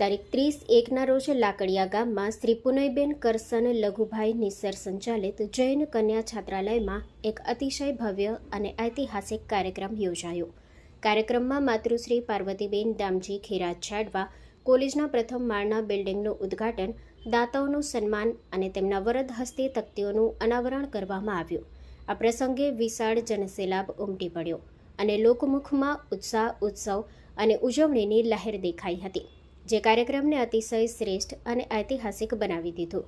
તારીખ 30/1ના રોજ લાકડિયા ગામમાં શ્રી પુનયબેન કરસન લઘુભાઈ નિસ્સર સંચાલિત જૈન કન્યા છાત્રાલયમાં એક અતિશય ભવ્ય અને ઐતિહાસિક કાર્યક્રમ યોજાયો. કાર્યક્રમમાં માતૃશ્રી પાર્વતીબેન દામજી ખેરાજ છાડવા કોલેજના પ્રથમ માળના બિલ્ડિંગનું ઉદ્ઘાટન, દાતાઓનું સન્માન અને તેમના વરદ હસ્તે તકતીઓનું અનાવરણ કરવામાં આવ્યું. આ પ્રસંગે વિશાળ જનસેલાબ ઉમટી પડ્યો અને લોકમુખમાં ઉત્સાહ, ઉત્સવ અને ઉજવણીની લહેર દેખાઈ હતી, જે કાર્યક્રમને અતિશય શ્રેષ્ઠ અને ઐતિહાસિક બનાવી દીધો,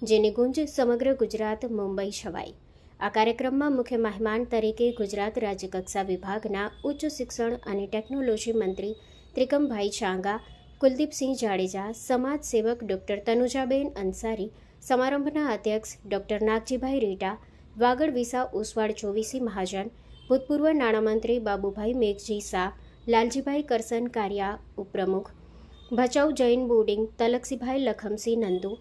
જેની ગુંજ સમગ્ર ગુજરાત, મુંબઈ છવાઈ. આ કાર્યક્રમમાં મુખ્ય મહેમાન તરીકે ગુજરાત રાજ્યકક્ષા વિભાગના ઉચ્ચ શિક્ષણ અને ટેકનોલોજી મંત્રી ત્રિકમભાઈ ચાંગા, કુલદીપસિંહ જાડેજા, સમાજ સેવક ડૉક્ટર તનુજાબેન અંસારી, સમારંભના અધ્યક્ષ ડૉક્ટર નાગજીભાઈ રીટા, વાગડ વિસા ઓસવાડ ચોવીસી મહાજન, ભૂતપૂર્વ નાણામંત્રી બાબુભાઈ મેઘજી શાહ, લાલજીભાઈ કરસન કારિયા ઉપપ્રમુખ, Bhachau Jain boarding Talaksibhai Lakhamsinh Nandu,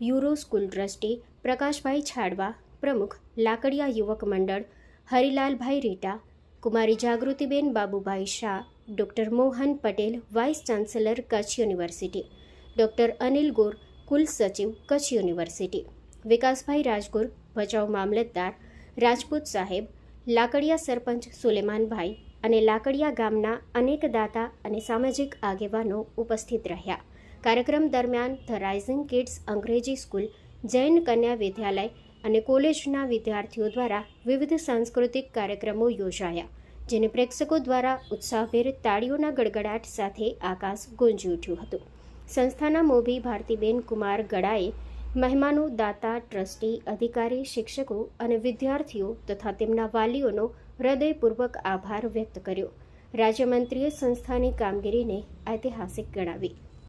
Euro school trustee Prakashbhai Chhadva પ્રમુખ, લાકડિયા યુવક મંડળ હરિલાલભાઈ રીટા, કુમારી Jagrutiben Babubhai Shah, doctor Mohan Patel vice chancellor Kutch university, doctor Anil Gor કુલ સચિવ કચ્છ યુનિવર્સિટી, વિકાસભાઈ રાજગોર ભચાઉ મામલતદાર, રાજપૂત સાહેબ, લાકડિયા સરપંચ સુલેમાનભાઈ અને લાકડિયા ગામના અનેક દાતા અને સામાજિક આગેવાનો ઉપસ્થિત રહ્યા. કાર્યક્રમ દરમિયાન ધ રાઇઝિંગ કિડ્સ અંગ્રેજી સ્કૂલ, જૈન કન્યા વિદ્યાલય અને કોલેજના વિદ્યાર્થીઓ દ્વારા વિવિધ સાંસ્કૃતિક કાર્યક્રમો યોજાયા, જેને પ્રેક્ષકો દ્વારા ઉત્સાહભેર તાળીઓના ગડગડાટ સાથે આકાશ ગુંજી ઉઠ્યું હતું. સંસ્થાના મોભી ભારતીબેન કુમાર ગડાએ મહેમાનો, દાતા, ટ્રસ્ટી, અધિકારી, શિક્ષકો અને વિદ્યાર્થીઓ તથા તેમના વાલીઓનો હૃદયપૂર્વક આભાર વ્યક્ત કર્યો. રાજ્યમંત્રીએ સંસ્થાની કામગીરીને ઐતિહાસિક ગણાવી.